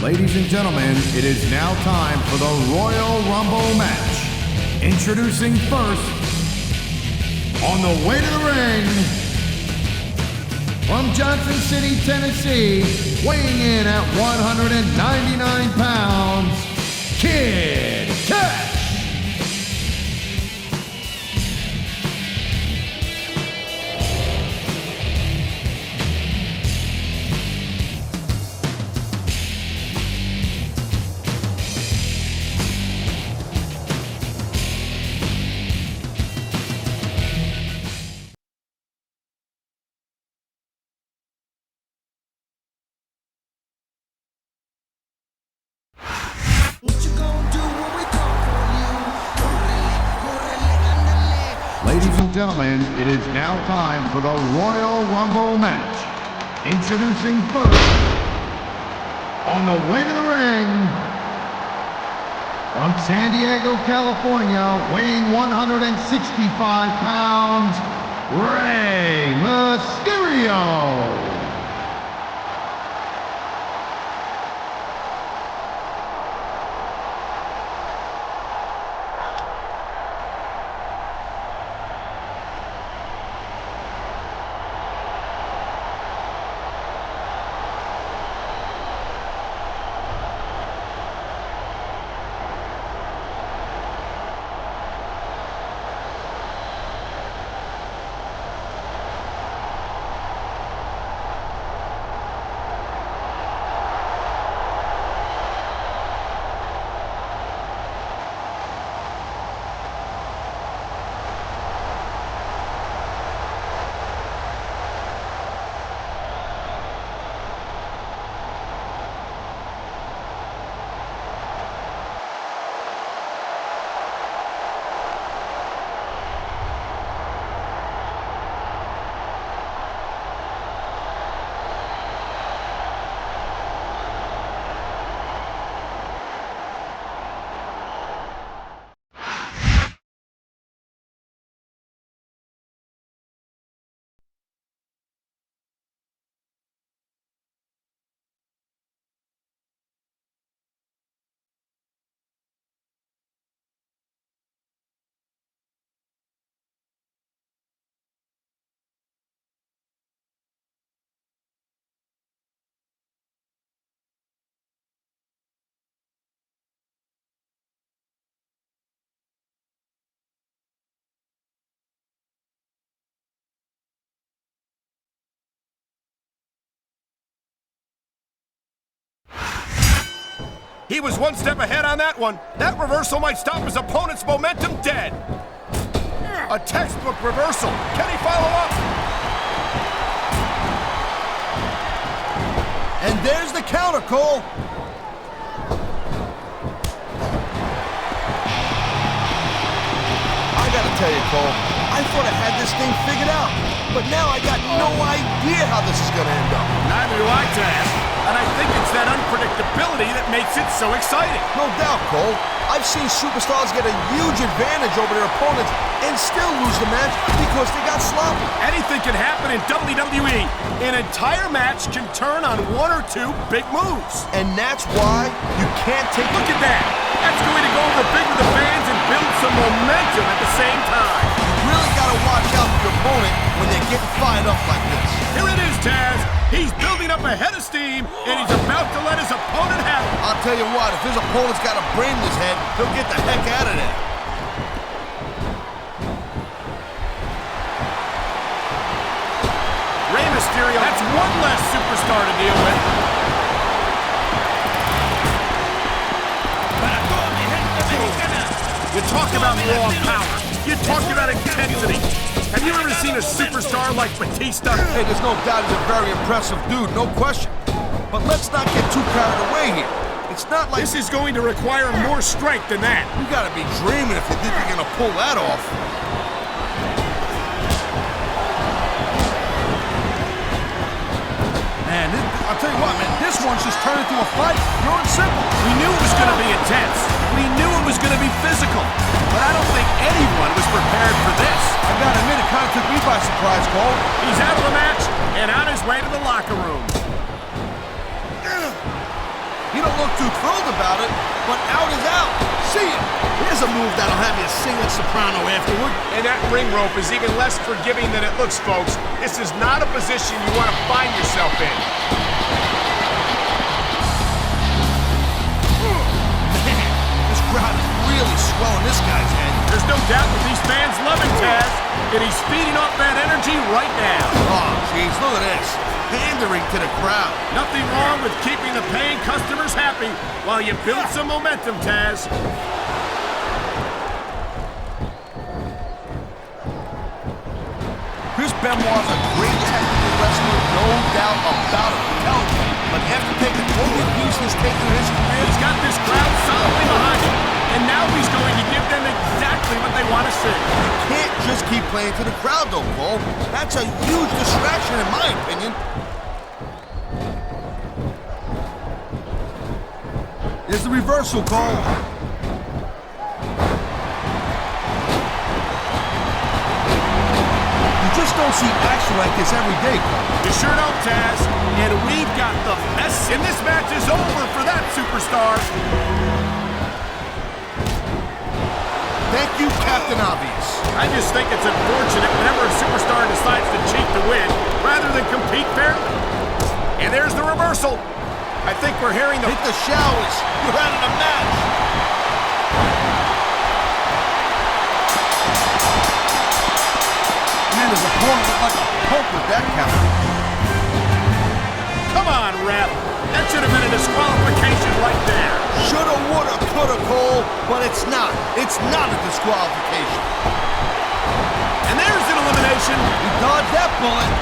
Ladies and gentlemen, it is now time for the Royal Rumble match. Introducing first, on the way to the ring, from Johnson City, Tennessee, weighing in at 199 pounds, Kid Cash. Ladies and gentlemen, it is now time for the Royal Rumble match. Introducing first, on the way to the ring, from San Diego, California, weighing 165 pounds, Rey Mysterio. He was one step ahead on that one. That reversal might stop his opponent's momentum dead. A textbook reversal. Can he follow up? And there's the counter, Cole. I gotta tell you, Cole, I thought I had this thing figured out. But now I got no idea how this is gonna end up. Neither do I, Taz. And I think it's that unpredictability that makes it so exciting. No doubt, Cole. I've seen superstars get a huge advantage over their opponents and still lose the match because they got sloppy. Anything can happen in WWE. An entire match can turn on one or two big moves. And that's why you can't take... Look at that. That's going to go over big with the fans and build some momentum at the same time. You really got to watch out for your opponent when they're getting fired up like this. Here it is, Taz. He's building up a head of steam, and he's about to let his opponent have it. I'll tell you what, if his opponent's got a brain in his head, he'll get the heck out of there. Rey Mysterio, that's one less superstar to deal with. You talk about raw power. You talk about intensity. Have you ever seen a superstar like Batista? Hey, there's no doubt he's a very impressive dude, no question. But let's not get too carried away here. It's not like... This is going to require more strength than that. You gotta be dreaming if you think you're gonna pull that off. Man, I'll tell you what, man, this one's just turned into a fight. Pure and simple. We knew it was gonna be intense. We knew it was gonna be physical. But I don't think anyone was prepared for this. I gotta admit, it kind of took me by surprise, Cole. He's out of the match and on his way to the locker room. He You don't look too thrilled about it, but out is out. See ya. Here's a move that'll have you sing like soprano afterward. And that ring rope is even less forgiving than it looks, folks. This is not a position you want to find yourself in. Man, this crowd is really swelling this guy's head. There's no doubt that these fans love him, Taz, and he's feeding off that energy right now. Oh, jeez, look at this. Pandering to the crowd. Nothing wrong with keeping the paying customers happy while you build some momentum, Taz. Chris Benoit's a great technical wrestler, no doubt about it. But after taking all the abuse he's taken in his career, He's got this crowd solidly behind him, and now he's going to give them exactly what they want to see. you can't just keep playing to the crowd, though, Cole. That's a huge distraction, in my opinion. Here's the reversal, Cole. You just don't see action like this every day, Cole. You sure don't, Taz. And we've got the best. And this match is over for that superstar. Thank you, Captain Obvious. I just think it's unfortunate whenever a superstar decides to cheat to win rather than compete fairly. And there's the reversal. I think we're hearing the... Hit the showers. You're out of the match. Man, his opponent looked like a punk with that counter. Come on, ref. That should have been a disqualification right there. Shoulda, woulda, coulda, Cole, but it's not. It's not a disqualification. And there's an elimination. He dodged that bullet.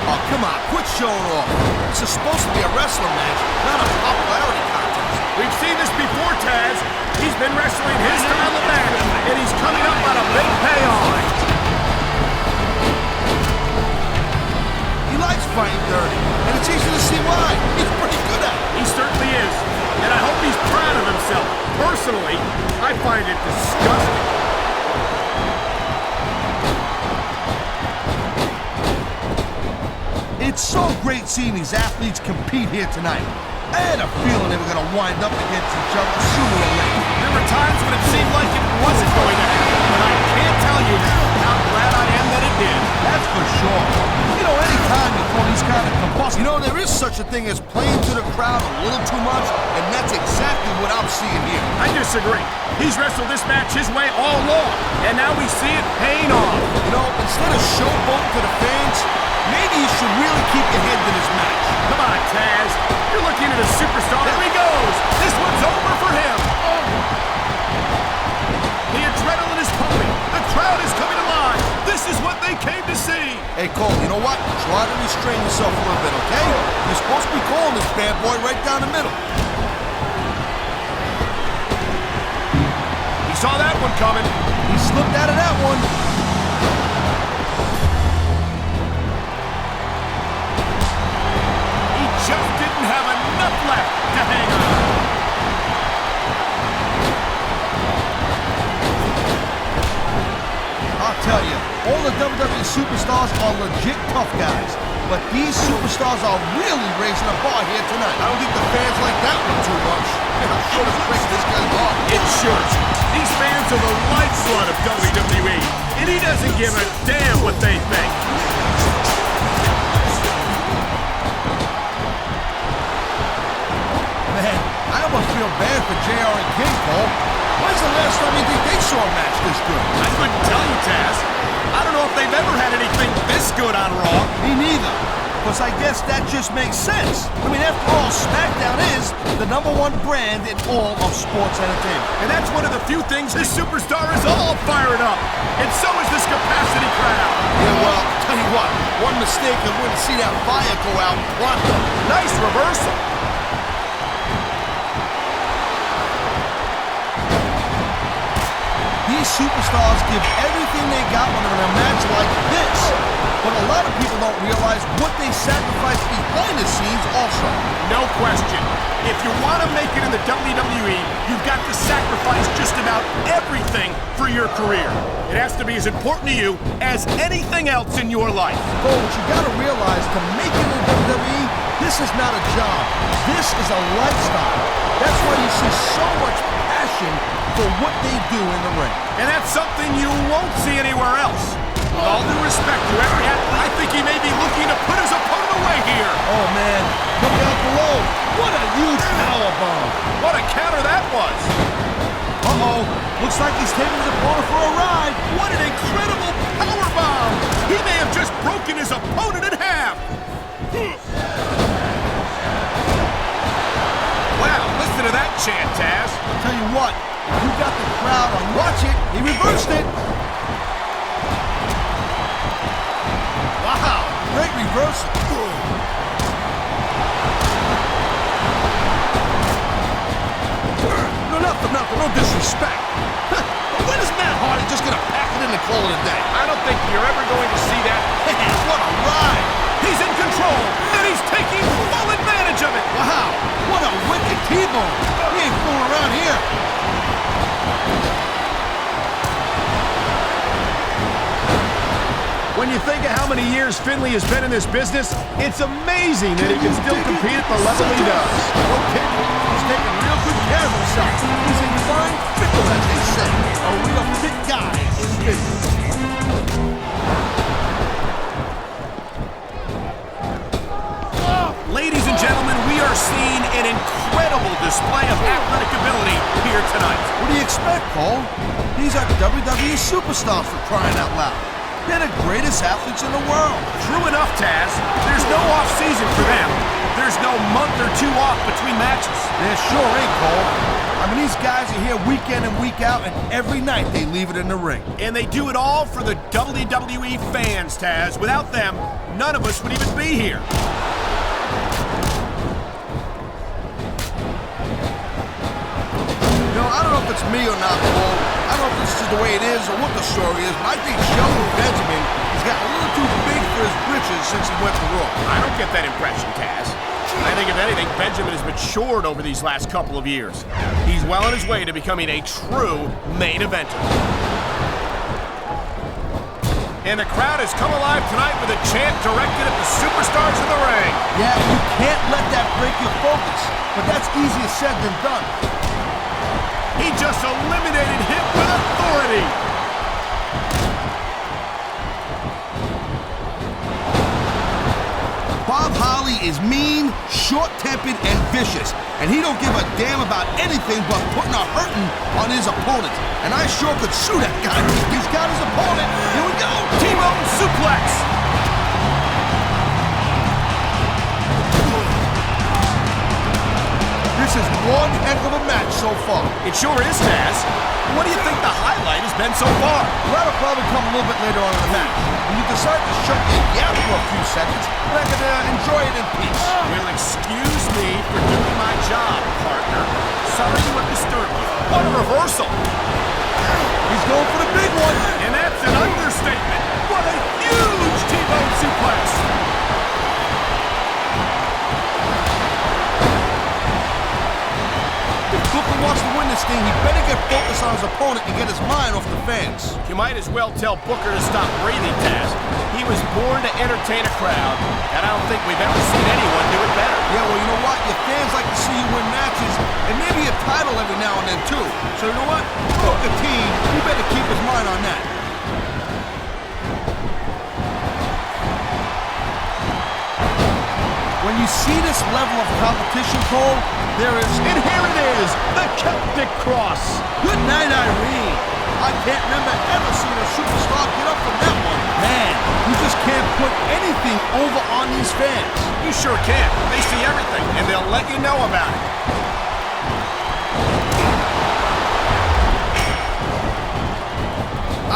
Oh, come on, quit showing off. This is supposed to be a wrestling match, not a popularity contest. We've seen this before, Taz. He's been wrestling his style of match, and he's coming up on a big payoff. He likes fighting dirty, and it's easy to see why. He's pretty good at it. He certainly is, and I hope he's proud of himself. Personally, I find it disgusting. It's so great seeing these athletes compete here tonight. I had a feeling they were going to wind up against each other sooner or later. There were times when it seemed like it wasn't going to happen, but I can't tell you how glad I am that it did. That's for sure. You know, anytime you throw these kind of combustibles, you know, there is such a thing as playing to the crowd a little too much, and that's exactly what I'm seeing here. I disagree. He's wrestled this match his way all along, and now we see it paying off. You know, instead of showboating to the fans, maybe you should really keep your head to this match. Come on, Taz. You're looking at a superstar. There he goes. This one's over for him. The adrenaline is pumping. The crowd is coming alive. This is what they came to see. Hey, Cole, you know what? Try to restrain yourself a little bit, okay? You're supposed to be calling this bad boy right down the middle. He saw that one coming. He slipped out of that one. He just didn't have enough left to hang on. I'll tell you, all the WWE superstars are legit tough guys, but these superstars are really raising the bar here tonight. I don't think the fans like that one too much. I'm sure it's breaking this guy's heart. It should. These fans are the lifeblood of WWE, and he doesn't give a damn what they think. Man, I almost feel bad for JR and King, Cole. When's the last time you think they saw a match this good? I couldn't tell you, Taz. I don't know if they've ever had anything this good on Raw. Me neither. Because I guess that just makes sense. I mean, after all, SmackDown is the #1 brand in all of sports entertainment. And that's one of the few things this superstar is all fired up. And so is this capacity crowd. Yeah, well, tell you what, one mistake and wouldn't see that fire go out pronto. Nice reversal. These superstars give everything they got when they're in a match like this. But a lot of people don't realize what they sacrifice behind the scenes also. No question. If you want to make it in the WWE, you've got to sacrifice just about everything for your career. It has to be as important to you as anything else in your life. Cole, what you got to realize, to make it in the WWE, this is not a job. This is a lifestyle. That's why you see so much passion for what they do in the ring. And that's something you won't see anywhere else. With all due respect to every athlete, I think he may be looking to put his opponent away here. Oh, man. Look out below. What a huge powerbomb. What a counter that was. Uh-oh. Looks like he's taking his opponent for a ride. What an incredible powerbomb. He may have just broken his opponent in half. Wow, listen to that chant, Taz. Tell you what, you got the crowd on. Watch it. He reversed it. Wow, great reversal. No, nothing, no disrespect. When is Matt Hardy just gonna pack it in and call it a day? I don't think you're ever going to see that. What a ride. He's in control, and he's taking full advantage of it. Wow, what a wicked T-bone. He ain't fooling around here. When you think of how many years Finley has been in this business, it's amazing that he can still compete at the level he does. No kidding. He's taking real good care of himself. He's in fine fickle, as they say. A real fit guy in business. Ladies and gentlemen, we are seeing an incredible display of athletic ability here tonight. What do you expect, Cole? These are WWE superstars, for crying out loud. They're the greatest athletes in the world. True enough, Taz. There's no off-season for them. There's no month or two off between matches. There sure ain't, Cole. I mean, these guys are here week in and week out, and every night they leave it in the ring. And they do it all for the WWE fans, Taz. Without them, none of us would even be here. I don't know if it's me or not, Cole. I don't know if this is the way it is or what the story is, but I think Shelton Benjamin has got a little too big for his britches since he went to Raw. I don't get that impression, Taz. I think, if anything, Benjamin has matured over these last couple of years. He's well on his way to becoming a true main eventer. And the crowd has come alive tonight with a chant directed at the superstars in the ring. Yeah, you can't let that break your focus, but that's easier said than done. He just eliminated him with authority. Bob Holly is mean, short-tempered, and vicious, and he don't give a damn about anything but putting a hurting on his opponent. And I sure could sue that guy. He's got his opponent. Here we go. T-bone suplex. This is one heck of a match so far. It sure is, Taz. What do you think the highlight has been so far? That'll probably come a little bit later on in the match. When you decide to shut your yap for a few seconds, and I can enjoy it in peace. Well, excuse me for doing my job, partner. Sorry to have disturbed you. What a reversal. He's going for the big one. And that's an understatement. What a huge T-bone suplex. Booker wants to win this thing. He better get focused on his opponent and get his mind off the fans. You might as well tell Booker to stop breathing, Taz. He was born to entertain a crowd, and I don't think we've ever seen anyone do it better. Yeah, well, you know what? Your fans like to see you win matches, and maybe a title every now and then, too. So, you know what? Booker T, he better keep his mind on that. When you see this level of competition, Cole, there is... And here it is, the Celtic Cross. Good night, Irene. I can't remember ever seeing a superstar get up from that one. Man, you just can't put anything over on these fans. You sure can. They see everything, and they'll let you know about it.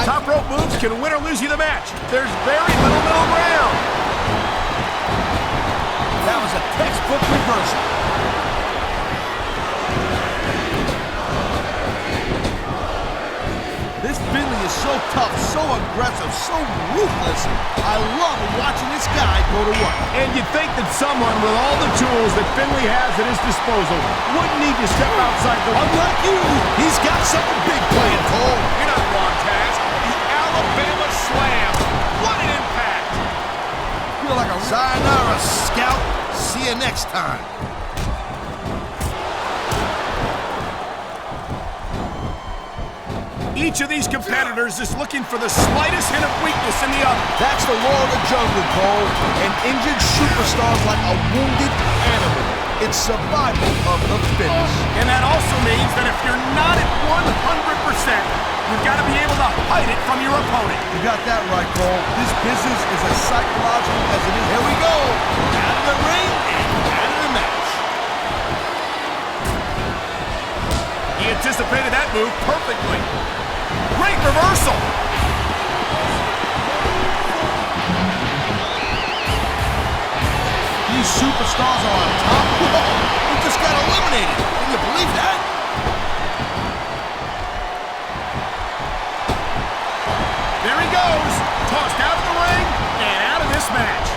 Top rope moves can win or lose you the match. There's very little middle ground. That was a textbook reversal. This Finley is so tough, so aggressive, so ruthless. I love watching this guy go go to work. And you'd think that someone with all the tools that Finley has at his disposal wouldn't need to step outside the... Unlike you, he's got something big playing, Cole. You're not wrong, Taz. The Alabama Slam. What an impact. Feel like a sayonara, Scout. See you next time. Each of these competitors is looking for the slightest hint of weakness in the other. That's the law of the jungle, Cole. An injured superstar's like a wounded animal. It's survival of the fittest. And that also means that if you're not at 100%, you've got to be able to hide it from your opponent. You got that right, Cole. This business is as psychological as it is. Here we go. Out of the ring and out of the match. He anticipated that move perfectly. Great reversal. These superstars are on top. Whoa, he just got eliminated. Can you believe that? There he goes. Tossed out of the ring and out of this match.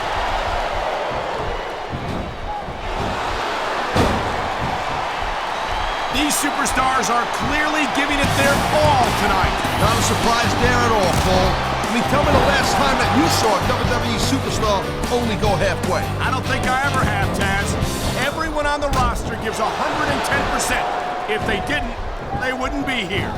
These superstars are clearly giving it their all tonight. Not a surprise there at all, Cole. I mean, tell me the last time that you saw a WWE superstar only go halfway. I don't think I ever have, Taz. Everyone on the roster gives 110%. If they didn't, they wouldn't be here.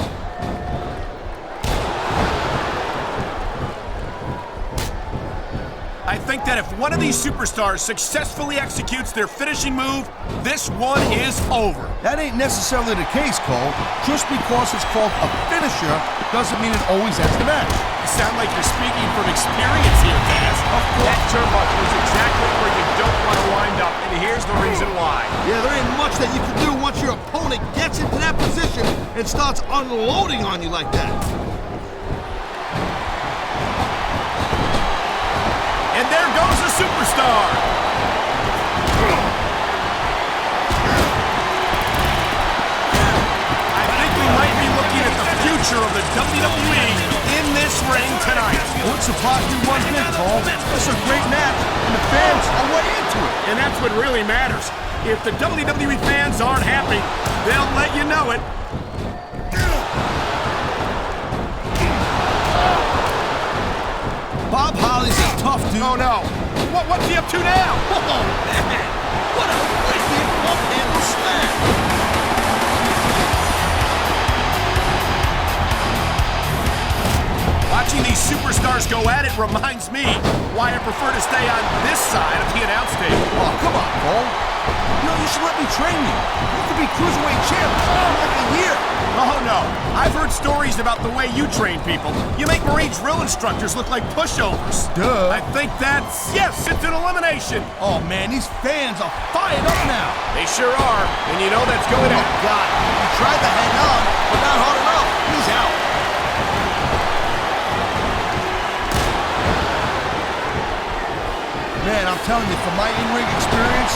I think that if one of these superstars successfully executes their finishing move, this one is over. That ain't necessarily the case, Cole. Just because it's called a finisher doesn't mean it always ends the match. You sound like you're speaking from experience here, Taz. That turnbuckle is exactly where you don't want to wind up, and here's the reason why. Yeah, there ain't much that you can do once your opponent gets into that position and starts unloading on you like that. And there goes the superstar. I think we might be looking at the future of the WWE in this ring tonight. Wouldn't surprise me one bit, Cole. It's a great match, and the fans are way into it. And that's what really matters. If the WWE fans aren't happy, they'll let you know it. Bob Holly's a tough dude. Oh no. What's he up to now? Oh, man. What a wicked up-handle slam. Watching these superstars go at it reminds me why I prefer to stay on this side of the announce table. Oh, come on, Cole. You know, you should let me train you. You could be cruiserweight champ in like a year. Oh, no. I've heard stories about the way you train people. You make Marine drill instructors look like pushovers. Duh. I think that's... Yes, it's an elimination. Oh, man, these fans are fired up now. They sure are. And you know that's going to... Oh, God. He tried to hang on, but not hard enough. He's out. Man, I'm telling you, from my in-ring experience,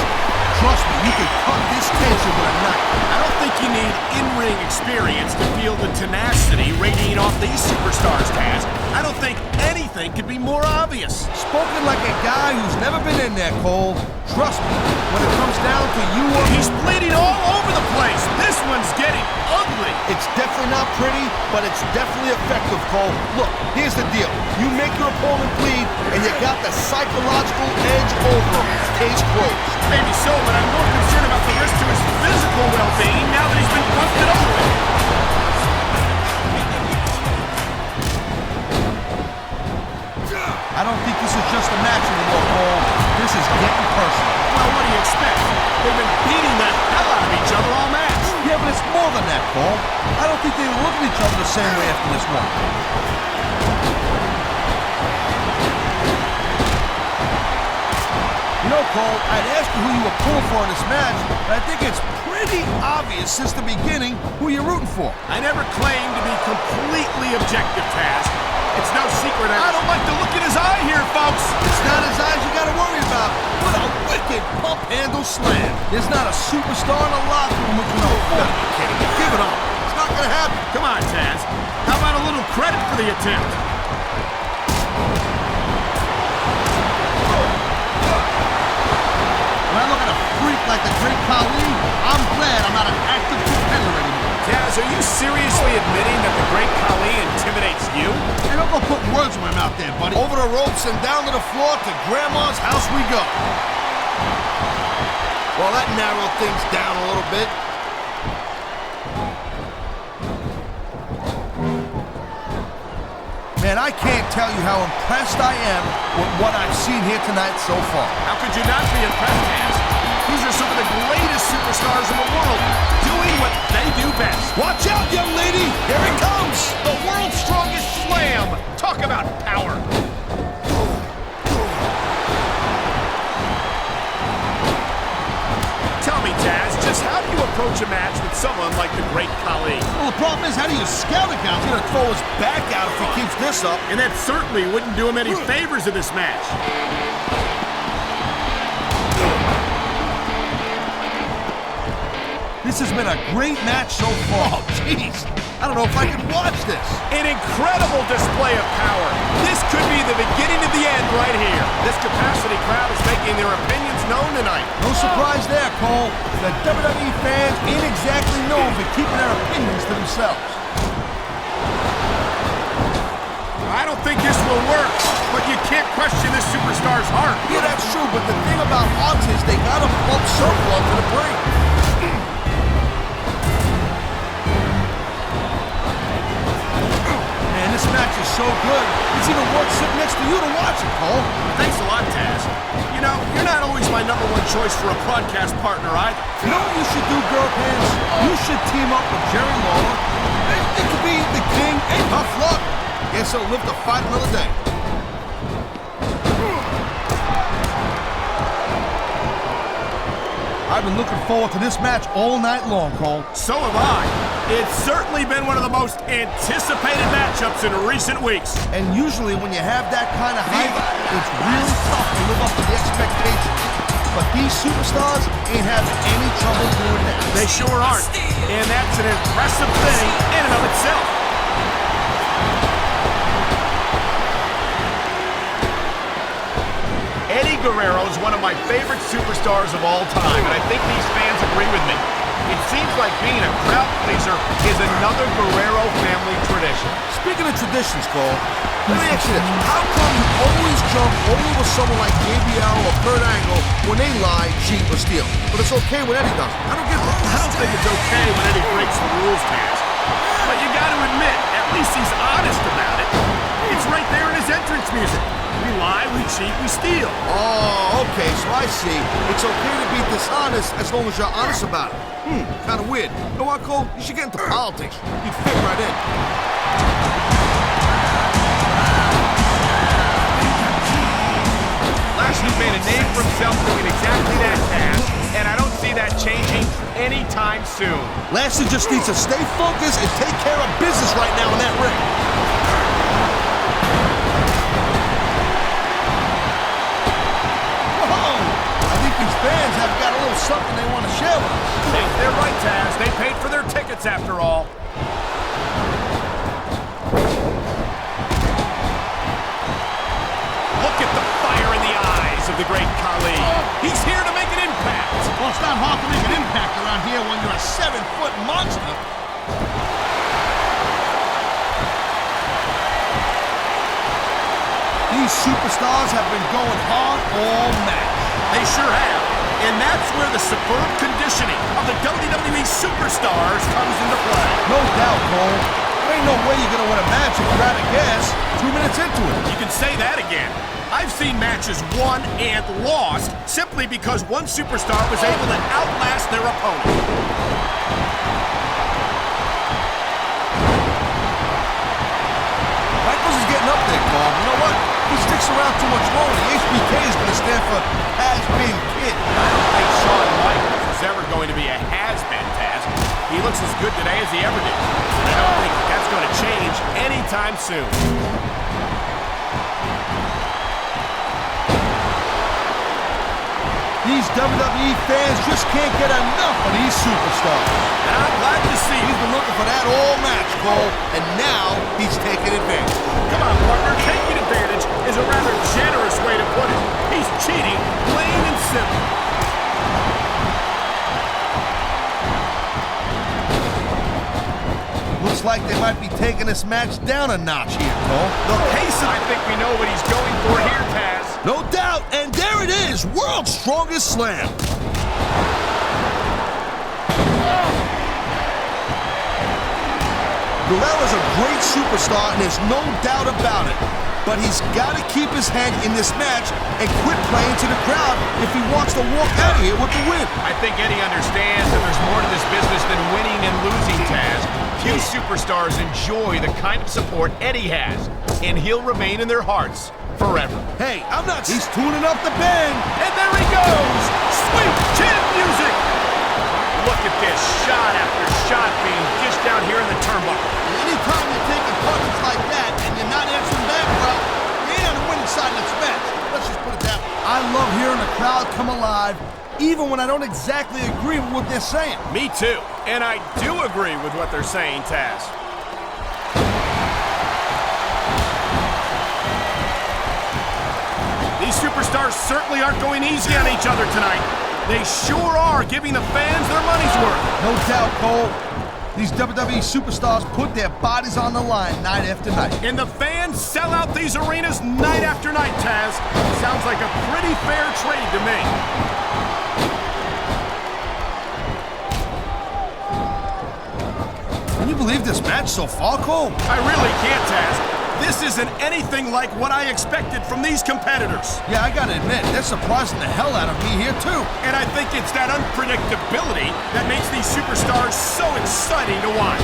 trust me, you can cut this tension with a knife. I don't think you need in-ring experience to feel the tenacity radiating off these superstars, Taz. I don't think anything could be more obvious. Spoken like a guy who's never been in there, Cole. Trust me, when it comes down to you or me, He's bleeding all over the place. This one's getting ugly. it's definitely not pretty, but it's definitely effective, Cole. Look, here's the deal. You make your opponent bleed, and you got the psychological edge over him. Case closed. Maybe so, but I'm more concerned about the risk to his physical well-being now that he's been busted open. I don't think this is just a match anymore, Cole. This is getting personal. Well, what do you expect? They've been beating the hell out of each other all match. Yeah, but it's more than that, Cole. I don't think they look at each other the same way after this one. You know, Cole, I'd ask you who you were pulling for in this match, but I think it's pretty obvious since the beginning who you're rooting for. I never claimed to be completely objective, Taz. It's no secret I don't like the look in his eye here, folks. It's not his eyes you gotta worry about. What a wicked pump handle slam. There's not a superstar in the locker room who can afford it. Kidding me. Give it up. It's not gonna happen. Come on, Taz. How about a little credit for the attempt? Khali, I'm glad I'm not an active competitor anymore. Taz, are you seriously admitting that the Great Khali intimidates you? Hey, don't go putting words in my mouth there, buddy. Over the ropes and down to the floor to Grandma's house we go. Well, that narrowed things down a little bit. Man, I can't tell you how impressed I am with what I've seen here tonight so far. How could you not be impressed, Taz? These are some of the greatest superstars in the world, doing what they do best. Watch out, young lady! Here he comes! The world's strongest slam! Talk about power! Tell me, Taz, just how do you approach a match with someone like the Great Khali? Well, the problem is, how do you scout a guy? He's gonna throw his back out if he keeps this up. And that certainly wouldn't do him any favors in this match. This has been a great match so far. Oh, jeez. I don't know if I can watch this. An incredible display of power. This could be the beginning of the end right here. This capacity crowd is making their opinions known tonight. No surprise there, Cole. The WWE fans ain't exactly known for keeping their opinions to themselves. I don't think this will work, but you can't question this superstar's heart. Yeah, that's true, but the thing about hearts is they gotta pump circle onto the brain. Man, this match is so good, it's even worth sitting next to you to watch it, Cole. Thanks a lot, Taz. You know, you're not always my #1 choice for a broadcast partner either. You know what you should do, girl pants? You should team up with Jerry Lawler. It could be the king and tough luck. Guess he'll live to fight another day. I've been looking forward to this match all night long, Cole. So have I. It's certainly been one of the most anticipated matchups in recent weeks. And usually when you have that kind of hype, it's really tough to live up to the expectations. But these superstars ain't having any trouble doing that. They sure aren't. And that's an impressive thing in and of itself. Eddie Guerrero is one of my favorite superstars of all time, and I think these fans agree with me. It seems like being a crowd pleaser is another Guerrero family tradition. Speaking of traditions, Cole, let me ask you this. How come you always jump all over someone like JBL or Kurt Angle when they lie, cheat, or steal? But it's okay when Eddie does it. I don't get that. I don't think it's okay when Eddie breaks the rules, Taz. But you got to admit, at least he's honest about it. It's right there in his entrance music. We lie, we cheat, we steal. Oh, okay, so I see. It's okay to be dishonest as long as you're honest about it. Kind of weird. You know what, Cole? You should get into politics. You'd fit right in. Lashley made a name for himself doing exactly that, Taz, and I don't see that changing anytime soon. Lashley just needs to stay focused and take care of business right now in that ring. Fans have got a little something they want to share with us. Hey, they're right, Taz. They paid for their tickets after all. Look at the fire in the eyes of the Great Khali. He's here to make an impact. Well, it's not hard to make an impact around here when you're a 7-foot monster. These superstars have been going hard all match. They sure have. And that's where the superb conditioning of the WWE superstars comes into play. No doubt, Cole. There ain't no way you're going to win a match if you're out of gas 2 minutes into it. You can say that again. I've seen matches won and lost simply because one superstar was able to outlast their opponent. Michaels is getting up there, Cole. You know what? He sticks around too much longer. The HBK is going to stand for has-been kid. I don't think Shawn Michaels is ever going to be a has-been, Taz. He looks as good today as he ever did. And I don't think that's going to change anytime soon. These WWE fans just can't get enough of these superstars. And I'm glad to see he's been looking for that all match, Cole, and now he's taking advantage. Come on, partner. Taking advantage is a rather generous way to put it. He's cheating, plain and simple. might be taking this match down a notch here, Cole. The pace, I think we know what he's going for here, Taz. No doubt, and there it is, World's Strongest Slam. Guerrero's a great superstar, and there's no doubt about it. But he's got to keep his head in this match and quit playing to the crowd if he wants to walk out of here with the win. I think Eddie understands that there's more to this business than winning and losing, Taz. Few superstars enjoy the kind of support Eddie has, and he'll remain in their hearts forever. Hey, I'm not... He's tuning up the band. And there he goes! Sweet chin music! Look at this, shot after shot being dished out here in the turnbuckle. Anytime you're taking punches like that and you're not answering back, well, you ain't on the winning side of this match. Let's just put it that way. I love hearing the crowd come alive, even when I don't exactly agree with what they're saying. Me too. And I do agree with what they're saying, Taz. These superstars certainly aren't going easy on each other tonight. They sure are giving the fans their money's worth. No doubt, Cole. These WWE superstars put their bodies on the line night after night. And the fans sell out these arenas night after night, Taz. Sounds like a pretty fair trade to me. Can you believe this match so far, Cole? I really can't, Taz. This isn't anything like what I expected from these competitors. Yeah, I gotta admit, they're surprising the hell out of me here, too. And I think it's that unpredictability that makes these superstars so exciting to watch.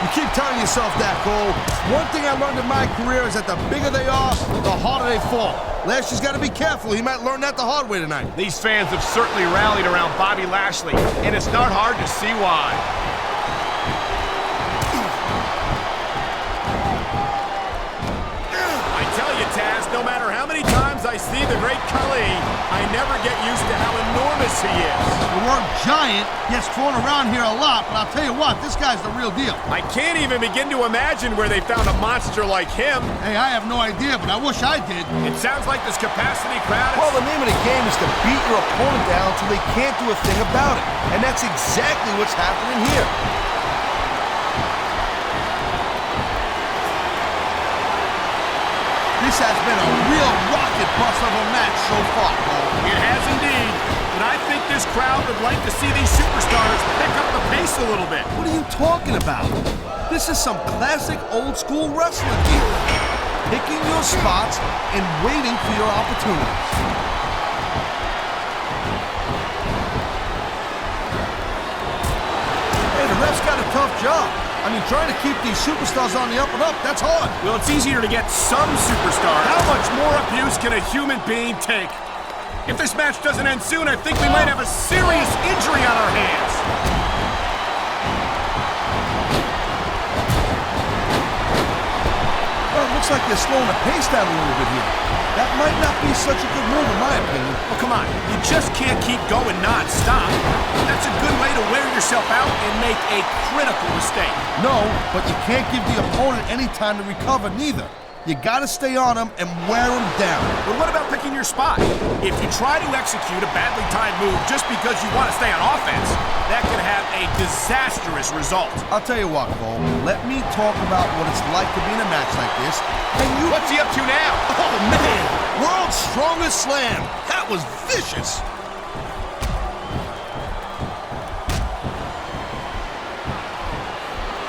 You keep telling yourself that, Cole. One thing I learned in my career is that the bigger they are, the harder they fall. Lashley's got to be careful. He might learn that the hard way tonight. These fans have certainly rallied around Bobby Lashley, and it's not hard to see why. I tell you, Taz, no matter how many times I see the great Khali, I never get used to how enormous he is. The word giant gets thrown around here a lot, but I'll tell you what, this guy's the real deal. I can't even begin to imagine where they found a monster like him. Hey, I have no idea, but I wish I did. It sounds like this capacity crowd is... Well, the name of the game is to beat your opponent down until they can't do a thing about it. And that's exactly what's happening here. This has been a real rocket bus of a match so far, Cole. It has indeed. But I think this crowd would like to see these superstars pick up the pace a little bit. What are you talking about? This is some classic old-school wrestling here. Picking your spots and waiting for your opportunities. Hey, the ref's got a tough job. I mean, trying to keep these superstars on the up and up, that's hard. Well, it's easier to get some superstars. How much more abuse can a human being take? If this match doesn't end soon, I think we might have a serious injury on our hands. Well, it looks like they're slowing the pace down a little bit here. That might not be such a good move, in my opinion. Well, come on. You just can't keep going non-stop. That's a good way to wear yourself out and make a critical mistake. No, but you can't give the opponent any time to recover, neither. You gotta stay on them and wear them down. But what about picking your spot? If you try to execute a badly timed move just because you want to stay on offense, that can have a disastrous result. I'll tell you what, Cole. Let me talk about what it's like to be in a match like this. And you... What's he up to now? Oh, man! World's Strongest Slam! That was vicious!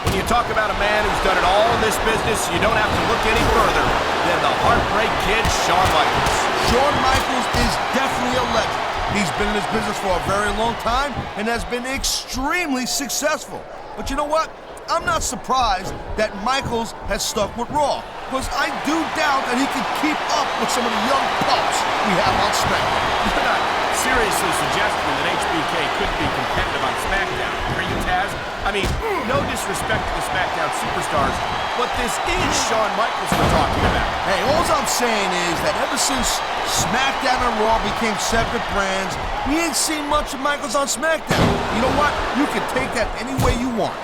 When you talk about a man who's done it all in this business, you don't have to look any further than the Heartbreak Kid, Shawn Michaels. Shawn Michaels is definitely a legend. He's been in this business for a very long time and has been extremely successful. But you know what? I'm not surprised that Michaels has stuck with Raw, because I do doubt that he can keep up with some of the young pups we have on SmackDown. You're not seriously suggesting that HBK couldn't be competitive on SmackDown, are you, Taz? I mean, no disrespect to the SmackDown superstars, but this is Shawn Michaels we're talking about. Hey, all I'm saying is that ever since SmackDown and Raw became separate brands, we ain't seen much of Michaels on SmackDown. You know what? You can take that any way you want.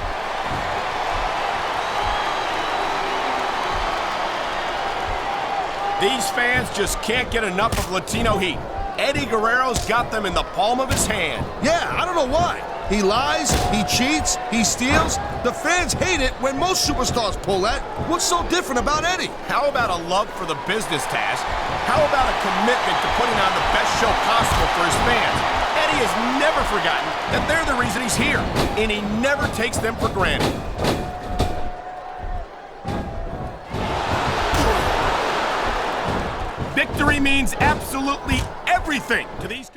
These fans just can't get enough of Latino heat. Eddie Guerrero's got them in the palm of his hand. Yeah, I don't know why. He lies, he cheats, he steals. The fans hate it when most superstars pull that. What's so different about Eddie? How about a love for the business, Taz? How about a commitment to putting on the best show possible for his fans? Eddie has never forgotten that they're the reason he's here, and he never takes them for granted. Victory means absolutely everything to these